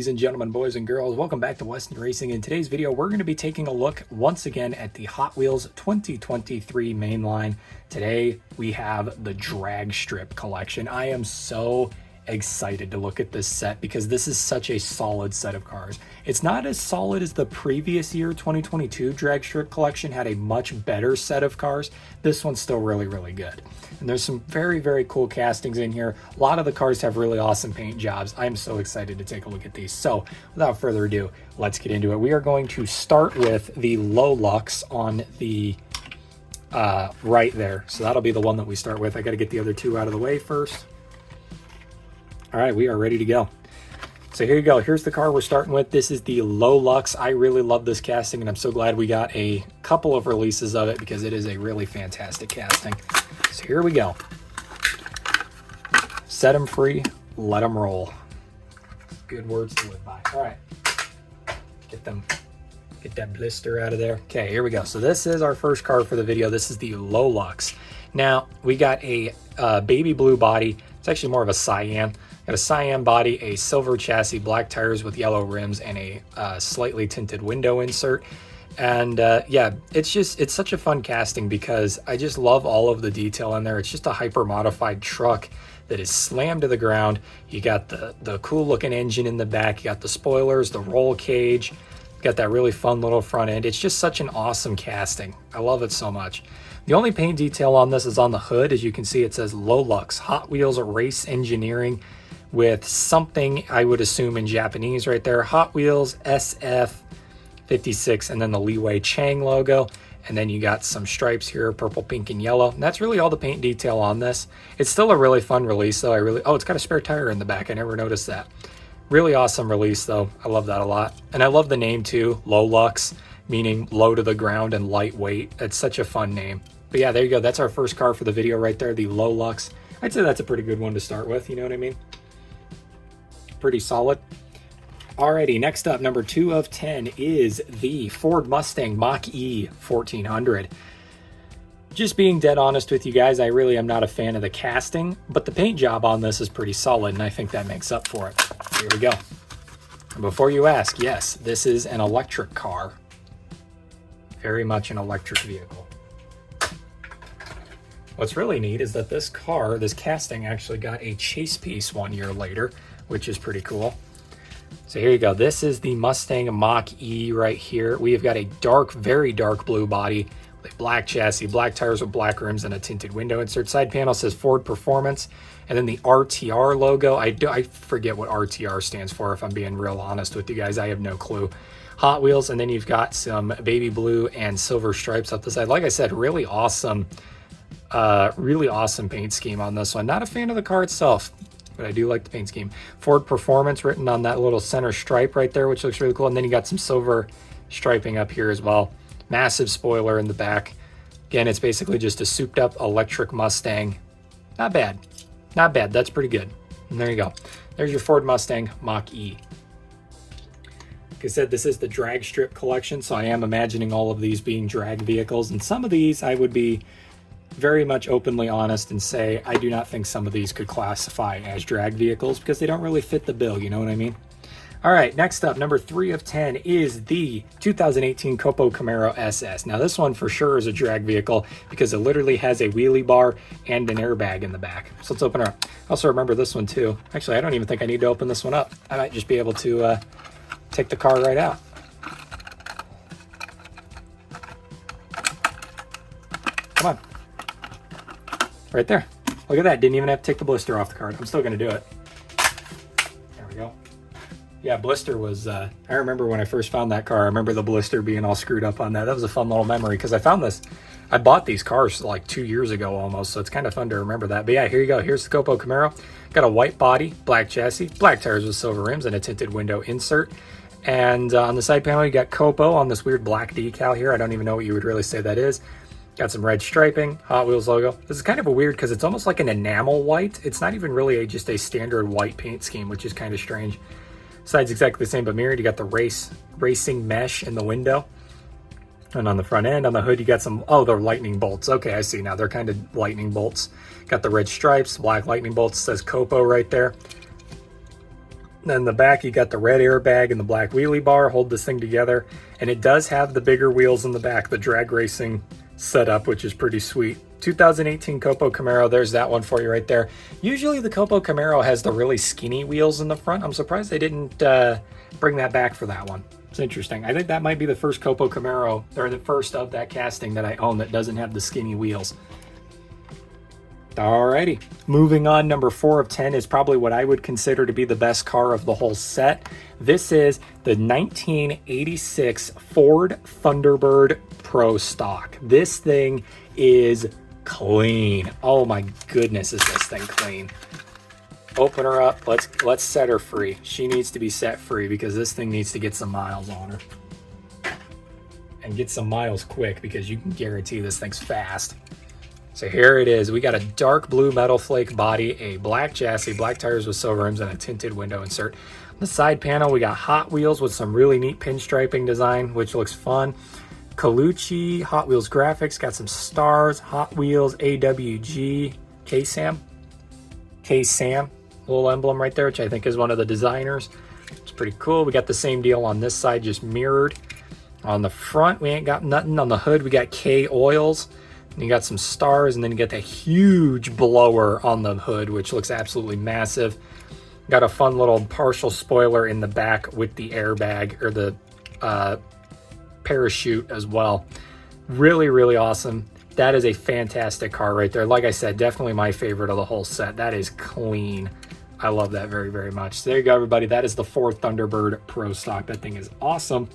ladies and gentlemen, boys and girls, welcome back to Weston Racing. In today's video, we're going to be taking a look once again at the Hot Wheels 2023 Mainline. Today, we have the drag strip collection. I am so excited to look at this set because this is such a solid set of cars. It's not as solid as the previous year 2022 drag strip collection had a much better set of cars. This one's still really good, and there's some very cool castings in here. A lot of the cars have really awesome paint jobs. I'm so excited to take a look at these. So without further ado, let's get into it. We are going to start with the low lux on the right there, so that'll be the one that we start with. I got to get the other two out of the way first. All right, we are ready to go. So here you go. Here's the car we're starting with. This is the Low Lux. I really love this casting, and I'm so glad we got a couple of releases of it because it is a really fantastic casting. So here we go. Set them free, let them roll. Good words to live by. All right, get that blister out of there. Okay, here we go. So this is our first car for the video. This is the Low Lux. Now, we got a baby blue body. It's actually more of a cyan. Got a cyan body, a silver chassis, black tires with yellow rims, and a slightly tinted window insert. And yeah, it's such a fun casting because I just love all of the detail in there. It's just a hyper modified truck that is slammed to the ground. You got the cool looking engine in the back. You got the spoilers, the roll cage. Got that really fun little front end. It's just such an awesome casting. I love it so much. The only paint detail on this is on the hood. As you can see, it says Low Lux Hot Wheels Race Engineering with something I would assume in Japanese right there. Hot Wheels SF56 and then the Leeway Chang logo. And then you got some stripes here, purple, pink, and yellow. And that's really all the paint detail on this. It's still a really fun release though. Oh, it's got a spare tire in the back. I never noticed that. Really awesome release though. I love that a lot. And I love the name too, Low Lux, meaning low to the ground and lightweight. It's such a fun name. But yeah, there you go. That's our first car for the video right there, the Low Lux. I'd say that's a pretty good one to start with, you know what I mean? Pretty solid. Alrighty, next up, number 2 of 10 is the Ford Mustang Mach-E 1400. Just being dead honest with you guys, I really am not a fan of the casting, but the paint job on this is pretty solid, and I think that makes up for it. Here we go. And before you ask, yes, this is an electric car. Very much an electric vehicle. What's really neat is that this car, this casting, actually got a chase piece 1 year later, which is pretty cool. So here you go. This is the Mustang Mach-E right here. We have got a dark, very dark blue body with a black chassis, black tires with black rims, and a tinted window insert. Side panel says Ford Performance, and then the RTR logo. I forget what RTR stands for, if I'm being real honest with you guys. I have no clue. Hot Wheels, and then you've got some baby blue and silver stripes up the side. Like I said, really awesome paint scheme on this one. Not a fan of the car itself, but I do like the paint scheme. Ford Performance written on that little center stripe right there, which looks really cool. And then you got some silver striping up here as well. Massive spoiler in the back. Again, it's basically just a souped up electric Mustang. Not bad. Not bad. That's pretty good. And there you go. There's your Ford Mustang Mach-E. Like I said, this is the drag strip collection, so I am imagining all of these being drag vehicles. And some of these I would be very much openly honest and say I do not think some of these could classify as drag vehicles because they don't really fit the bill, you know what I mean? All right, next up, number 3 of 10 is the 2018 Copo Camaro SS. Now this one for sure is a drag vehicle because it literally has a wheelie bar and an airbag in the back. So let's open her up. Also remember this one too. Actually, I don't even think I need to open this one up. I might just be able to take the car right out. Come on. Right there. Look at that. Didn't even have to take the blister off the card. I'm still going to do it. There we go. Yeah, blister was, I remember when I first found that car, I remember the blister being all screwed up on that. That was a fun little memory because I found this, I bought these cars like 2 years ago almost, so it's kind of fun to remember that. But yeah, here you go. Here's the Copo Camaro. Got a white body, black chassis, black tires with silver rims, and a tinted window insert. And on the side panel, you got Copo on this weird black decal here. I don't even know what you would really say that is. Got some red striping, Hot Wheels logo. This is kind of a weird because it's almost like an enamel white. It's not even really just a standard white paint scheme, which is kind of strange. Side's exactly the same but mirrored. You got the racing mesh in the window. And on the front end, on the hood, you got some, oh, they're lightning bolts. Okay, I see now. They're kind of lightning bolts. Got the red stripes, black lightning bolts. It says Copo right there. Then in the back, you got the red airbag and the black wheelie bar, hold this thing together. And it does have the bigger wheels in the back, the drag racing setup, which is pretty sweet. 2018 Copo Camaro, there's that one for you right there. Usually the Copo Camaro has the really skinny wheels in the front. I'm surprised they didn't bring that back for that one. It's interesting. I think that might be the first Copo Camaro, or the first of that casting that I own that doesn't have the skinny wheels. Alrighty, moving on, number 4 of 10 is probably what I would consider to be the best car of the whole set. This is the 1986 Ford Thunderbird Pro Stock. This thing is clean. Oh my goodness, is this thing clean. Open her up, let's set her free. She needs to be set free because this thing needs to get some miles on her. And get some miles quick because you can guarantee this thing's fast. So here it is. We got a dark blue metal flake body, a black chassis, black tires with silver rims, and a tinted window insert. On the side panel, we got Hot Wheels with some really neat pinstriping design, which looks fun. Colucci, Hot Wheels graphics, got some stars, Hot Wheels, AWG, K-Sam, little emblem right there, which I think is one of the designers. It's pretty cool. We got the same deal on this side, just mirrored. On the front, we ain't got nothing. On the hood, we got K oils. And you got some stars, and then you get that huge blower on the hood, which looks absolutely massive. Got a fun little partial spoiler in the back with the airbag, or the parachute as well. Really, really awesome. That is a fantastic car right there. Like I said, definitely my favorite of the whole set. That is clean. I love that very, very much. So there you go, everybody. That is the Ford Thunderbird Pro Stock. That thing is awesome.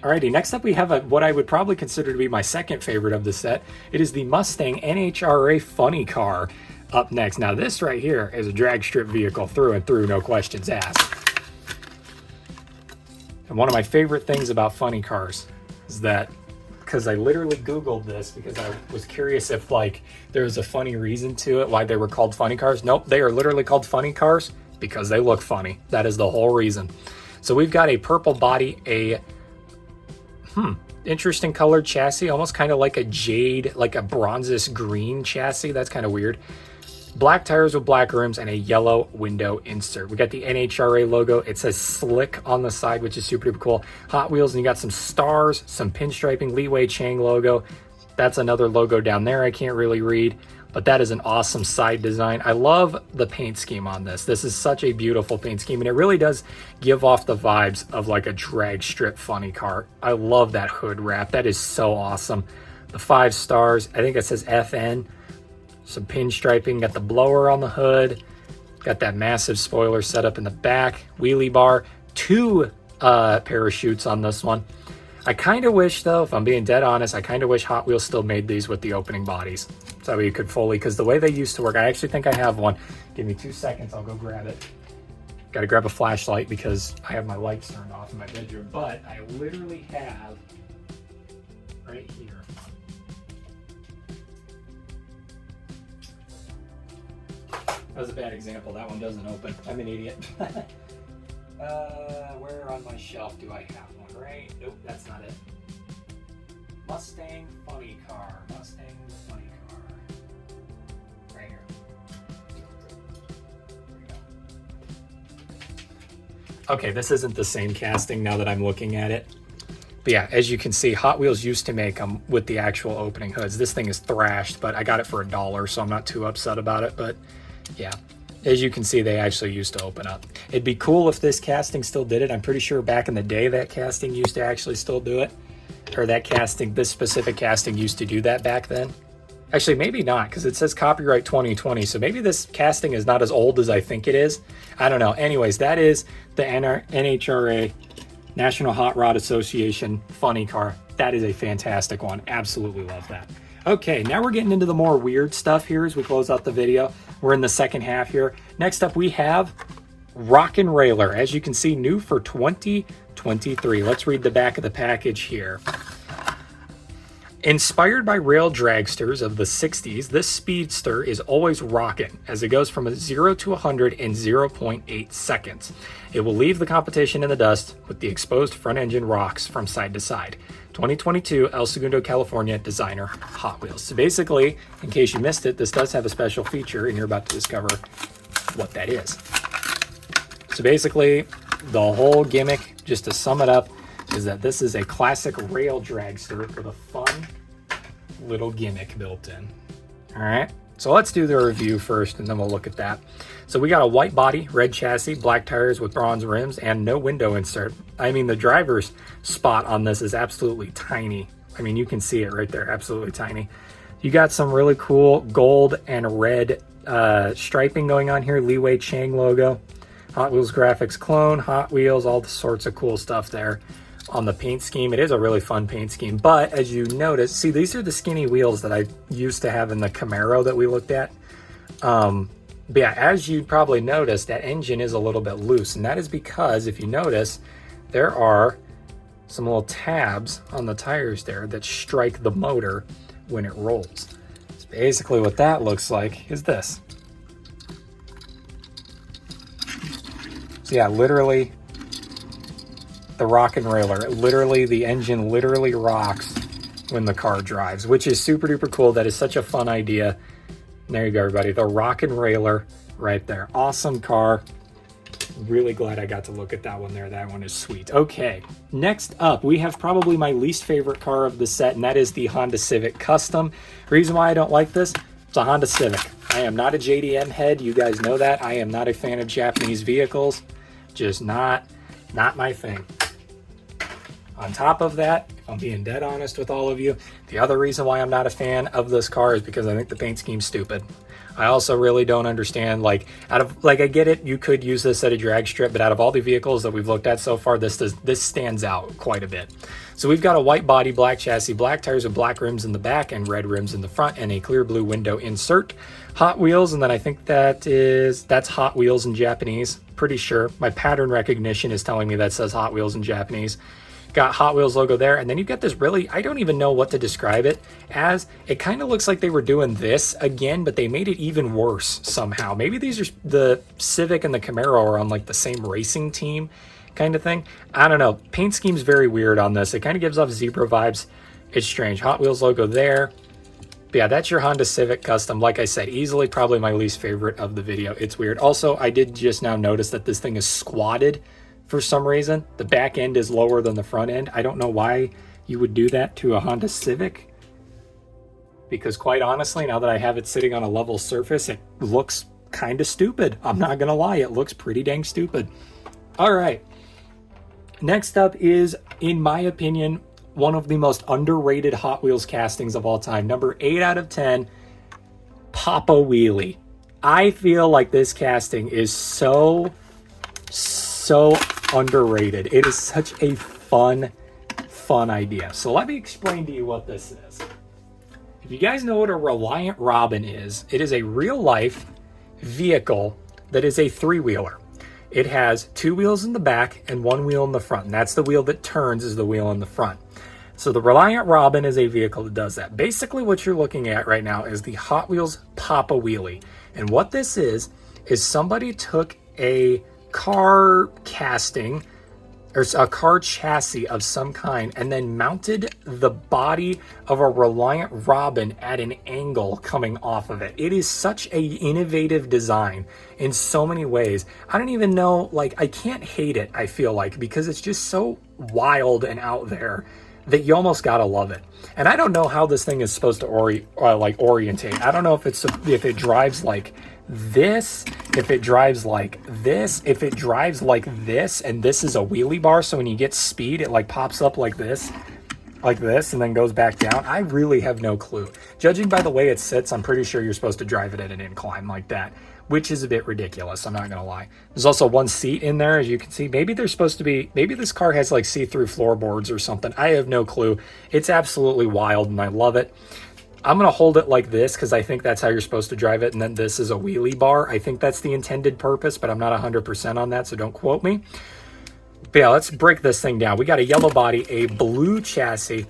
Alrighty, next up we have what I would probably consider to be my second favorite of the set. It is the Mustang NHRA Funny Car up next. Now this right here is a drag strip vehicle through and through, no questions asked. And one of my favorite things about funny cars is that, because I literally Googled this because I was curious if like there was a funny reason to it, why they were called funny cars. Nope, they are literally called funny cars because they look funny. That is the whole reason. So we've got a purple body, a interesting colored chassis, almost kind of like a jade, like a bronzes green chassis. That's kind of weird. Black tires with black rims and a yellow window insert. We got the NHRA logo. It says slick on the side, which is super duper cool. Hot Wheels, and you got some stars, some pinstriping, Li Wei Chang logo. That's another logo down there I can't really read, but that is an awesome side design. I love the paint scheme on this. This is such a beautiful paint scheme, and it really does give off the vibes of like a drag strip funny car. I love that hood wrap. That is so awesome. The 5 stars, I think it says FN. Some pinstriping, got the blower on the hood, got that massive spoiler set up in the back, wheelie bar, 2 parachutes on this one. I kind of wish, though, if I'm being dead honest, I kind of wish Hot Wheels still made these with the opening bodies. So you could fully, because the way they used to work, I actually think I have one. Give me 2 seconds, I'll go grab it. Got to grab a flashlight because I have my lights turned off in my bedroom, but I literally have right here. That was a bad example. That one doesn't open. I'm an idiot. Where on my shelf do I have one, right? Nope, that's not it. Mustang Funny Car. Mustang Funny Car. Right here. There we go. Okay, this isn't the same casting now that I'm looking at it. But yeah, as you can see, Hot Wheels used to make them with the actual opening hoods. This thing is thrashed, but I got it for $1, so I'm not too upset about it. But yeah, as you can see, they actually used to open up. It'd be cool if this casting still did it. I'm pretty sure back in the day that casting used to actually still do it. Or that casting, this specific casting used to do that back then. Actually, maybe not, because it says copyright 2020. So maybe this casting is not as old as I think it is. I don't know. Anyways, that is the NHRA, National Hot Rod Association Funny Car. That is a fantastic one. Absolutely love that. Okay, now we're getting into the more weird stuff here as we close out the video. We're in the second half here. Next up, we have Rockin' Railer. As you can see, new for 2023. Let's read the back of the package here. Inspired by rail dragsters of the 60s, this speedster is always rockin' as it goes from a 0 to 100 in 0.8 seconds. It will leave the competition in the dust with the exposed front engine rocks from side to side. 2022 El Segundo, California, designer Hot Wheels. So basically, in case you missed it, this does have a special feature, and you're about to discover what that is. So basically, the whole gimmick, just to sum it up, is that this is a classic rail dragster with a fun little gimmick built in. All right, so let's do the review first, and then we'll look at that. So we got a white body, red chassis, black tires with bronze rims, and no window insert. I mean, the driver's spot on this is absolutely tiny. I mean, you can see it right there, absolutely tiny. You got some really cool gold and red striping going on here, Li Wei Chang logo. Hot Wheels graphics clone, Hot Wheels, all sorts of cool stuff there on the paint scheme. It is a really fun paint scheme, but as you notice, see, these are the skinny wheels that I used to have in the Camaro that we looked at. But yeah, as you probably noticed, that engine is a little bit loose, and that is because, if you notice, there are some little tabs on the tires there that strike the motor when it rolls. So basically what that looks like is this. So yeah, literally the rock and railer. Literally, the engine literally rocks when the car drives, which is super duper cool. That is such a fun idea. And there you go, everybody. The rock and railer right there. Awesome car. Really glad I got to look at that one there. That one is sweet. Okay, next up, we have probably my least favorite car of the set, and that is the Honda Civic Custom. Reason why I don't like this, it's a Honda Civic. I am not a JDM head. You guys know that. I am not a fan of Japanese vehicles. Just not my thing. On top of that, if I'm being dead honest with all of you, the other reason why I'm not a fan of this car is because I think the paint scheme's stupid. I also really don't understand, like, I get it, you could use this at a drag strip, but out of all the vehicles that we've looked at so far, this stands out quite a bit. So we've got a white body, black chassis, black tires with black rims in the back and red rims in the front, and a clear blue window insert. Hot Wheels, and then I think that's Hot Wheels in Japanese, pretty sure. My pattern recognition is telling me that says Hot Wheels in Japanese. Got Hot Wheels logo there, and then you've got this really, I don't even know what to describe it as. It kind of looks like they were doing this again, but they made it even worse somehow. Maybe these are, the Civic and the Camaro are on like the same racing team kind of thing. I don't know. Paint scheme's very weird on this. It kind of gives off zebra vibes. It's strange. Hot Wheels logo there. But yeah, that's your Honda Civic Custom. Like I said, easily probably my least favorite of the video. It's weird. Also, I did just now notice that this thing is squatted. For some reason, the back end is lower than the front end. I don't know why you would do that to a Honda Civic, because quite honestly, now that I have it sitting on a level surface, it looks kind of stupid. I'm not gonna lie, it looks pretty dang stupid. All right, next up is, in my opinion, one of the most underrated Hot Wheels castings of all time. Number 8 out of 10, Papa Wheelie. I feel like this casting is so underrated. It is such a fun idea. So let me explain to you what this is. If you guys know what a Reliant Robin is, it is a real life vehicle that is a 3-wheeler. It has 2 wheels in the back and 1 wheel in the front, and that's the wheel that turns is the wheel in the front. So the Reliant Robin is a vehicle that does that. Basically what you're looking at right now is the Hot Wheels Papa Wheelie. And what this is somebody took a car casting or a car chassis of some kind and then mounted the body of a Reliant Robin at an angle coming off of it. It is such a innovative design in so many ways. I don't even know, like, I can't hate it, I feel like, because it's just so wild and out there that you almost gotta love it. And I don't know how this thing is supposed to orientate. I don't know if it drives like this, if it drives like this, if it drives like this, and this is a wheelie bar, so when you get speed, it like pops up like this, and then goes back down. I really have no clue. Judging by the way it sits, I'm pretty sure you're supposed to drive it at an incline like that, which is a bit ridiculous, I'm not gonna lie. There's also 1 seat in there, as you can see. Maybe there's supposed to be, maybe this car has like see-through floorboards or something. I have no clue. It's absolutely wild and I love it. I'm gonna hold it like this because I think that's how you're supposed to drive it, and then this is a wheelie bar. I think that's the intended purpose, but I'm not 100% on that, so don't quote me. But yeah, let's break this thing down. We got a yellow body, a blue chassis,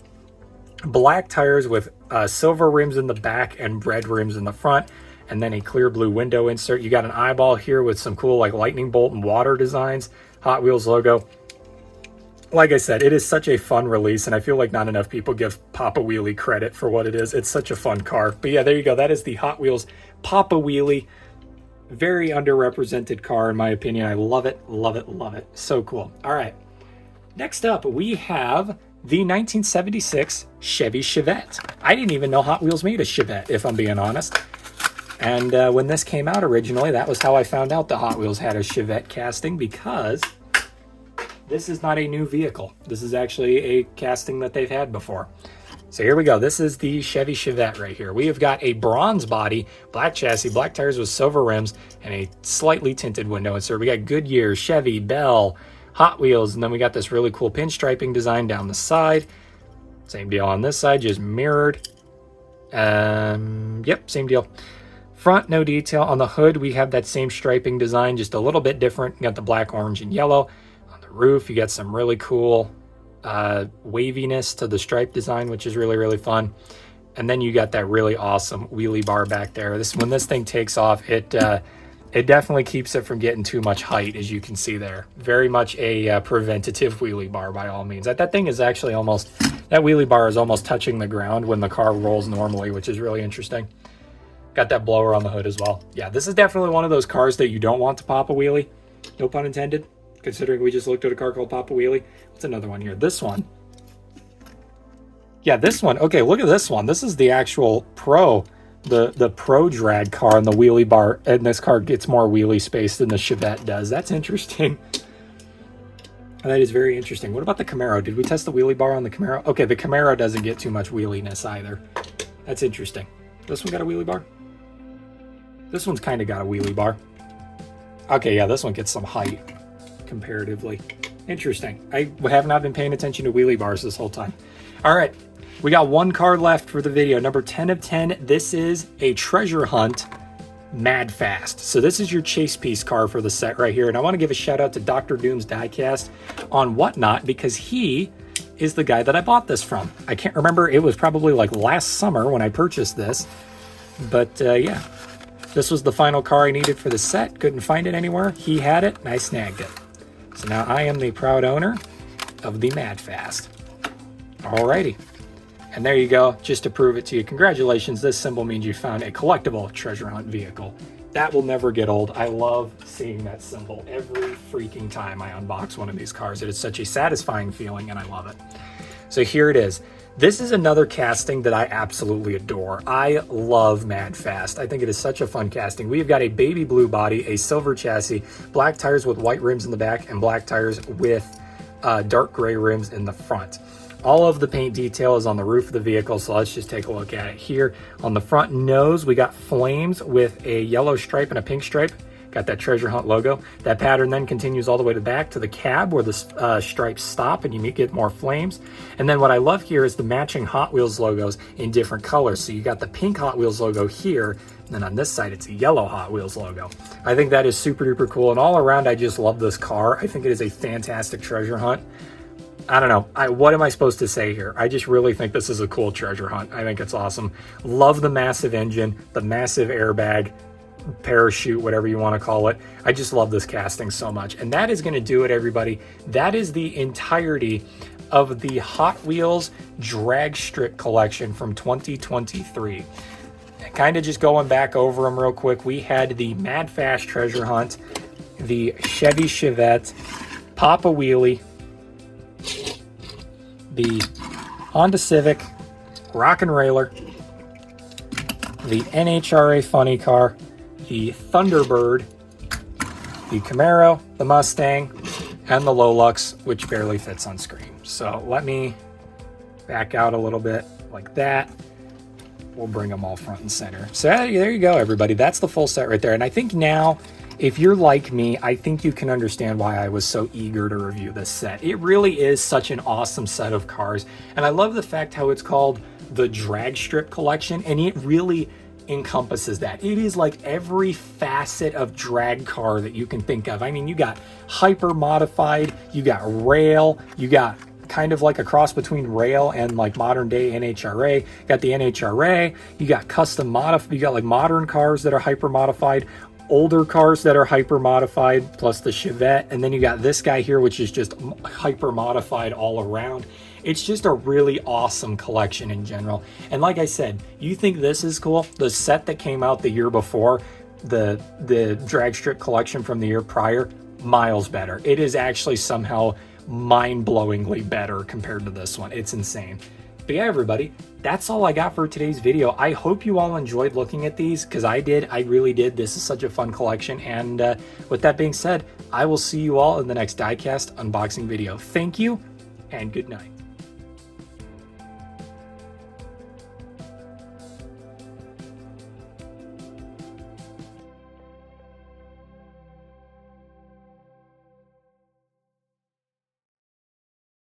black tires with silver rims in the back and red rims in the front, and then a clear blue window insert. You got an eyeball here with some cool like lightning bolt and water designs, Hot Wheels logo. Like I said, it is such a fun release, and I feel like not enough people give Papa Wheelie credit for what it is. It's such a fun car. But yeah, there you go. That is the Hot Wheels Papa Wheelie. Very underrepresented car in my opinion. I love it, love it, love it. So cool. All right. Next up, we have the 1976 Chevy Chevette. I didn't even know Hot Wheels made a Chevette, if I'm being honest. And when this came out originally, that was how I found out the Hot Wheels had a Chevette casting, because this is not a new vehicle. This is actually a casting that they've had before. So here we go. This is the Chevy Chevette right here. We have got a bronze body, black chassis, black tires with silver rims, and a slightly tinted window insert. We got Goodyear, Chevy, Bell, Hot Wheels, and then we got this really cool pinstriping design down the side. Same deal on this side, just mirrored. Yep, same deal. Front, no detail. On the hood, we have that same striping design, just a little bit different. You got the black, orange, and yellow. On the roof, you got some really cool waviness to the stripe design, which is really, really fun. And then you got that really awesome wheelie bar back there. When this thing takes off, it definitely keeps it from getting too much height, as you can see there. Very much a preventative wheelie bar by all means. That thing is actually that wheelie bar is almost touching the ground when the car rolls normally, which is really interesting. Got that blower on the hood as well. Yeah, this is definitely one of those cars that you don't want to pop a wheelie. No pun intended. Considering we just looked at a car called Papa Wheelie. What's another one here? This one. Yeah, this one. Okay, look at this one. This is the actual Pro, the Pro drag car, and the wheelie bar. And this car gets more wheelie space than the Chevette does. That's interesting. That is very interesting. What about the Camaro? Did we test the wheelie bar on the Camaro? Okay, the Camaro doesn't get too much wheeliness either. That's interesting. This one got a wheelie bar? This one's kind of got a wheelie bar. Okay, yeah, this one gets some height. Comparatively interesting. I have not been paying attention to wheelie bars this whole time. All right, we got one card left for the video. Number 10 of 10. This is a treasure hunt mad fast. So this is your chase piece car for the set right here. And I want to give a shout out to Dr. Doom's Diecast on Whatnot, because he is the guy that I bought this from. I can't remember. It was probably like last summer when I purchased this. But yeah, this was the final car I needed for the set. Couldn't find it anywhere. He had it and I snagged it. So now I am the proud owner of the Mad Fast. Alrighty. And there you go, just to prove it to you. Congratulations, this symbol means you found a collectible treasure hunt vehicle. That will never get old. I love seeing that symbol every freaking time I unbox one of these cars. It is such a satisfying feeling and I love it. So here it is. This is another casting that I absolutely adore. I love Mad Fast. I think it is such a fun casting. We've got a baby blue body, a silver chassis, black tires with white rims in the back, and black tires with dark gray rims in the front. All of the paint detail is on the roof of the vehicle, so let's just take a look at it here. On the front nose, we got flames with a yellow stripe and a pink stripe. Got that treasure hunt logo. That pattern then continues all the way to the back to the cab where the stripes stop and you get more flames. And then what I love here is the matching Hot Wheels logos in different colors. So you got the pink Hot Wheels logo here, and then on this side it's a yellow Hot Wheels logo. I think that is super duper cool, and all around I just love this car. I think it is a fantastic treasure hunt. I don't know. What am I supposed to say here? I just really think this is a cool treasure hunt. I think it's awesome. Love the massive engine, the massive airbag, parachute, whatever you want to call it. I just love this casting so much. And that is going to do it, everybody. That is the entirety of the Hot Wheels drag strip collection from 2023. Kind of just going back over them real quick. We had the Mad Fast treasure hunt, the Chevy Chevette, Papa Wheelie, the Honda Civic, Rockin' Railer, the NHRA funny car, the Thunderbird, the Camaro, the Mustang, and the Lolux, which barely fits on screen. So let me back out a little bit like that. We'll bring them all front and center. So there you go, everybody. That's the full set right there. And I think now, if you're like me, I think you can understand why I was so eager to review this set. It really is such an awesome set of cars. And I love the fact how it's called the Drag Strip Collection, and it really encompasses that. It is like every facet of drag car that you can think of. I mean, you got hyper modified, you got rail, you got kind of like a cross between rail and like modern day NHRA. You got the NHRA, you got custom modified, you got like modern cars that are hyper modified, older cars that are hyper modified, plus the Chevette, and then you got this guy here, which is just hyper modified all around. It's just a really awesome collection in general. And like I said, you think this is cool? The set that came out the year before, the drag strip collection from the year prior, miles better. It is actually somehow mind-blowingly better compared to this one. It's insane. But yeah, everybody, that's all I got for today's video. I hope you all enjoyed looking at these, because I did. I really did. This is such a fun collection. And with that being said, I will see you all in the next diecast unboxing video. Thank you, and good night.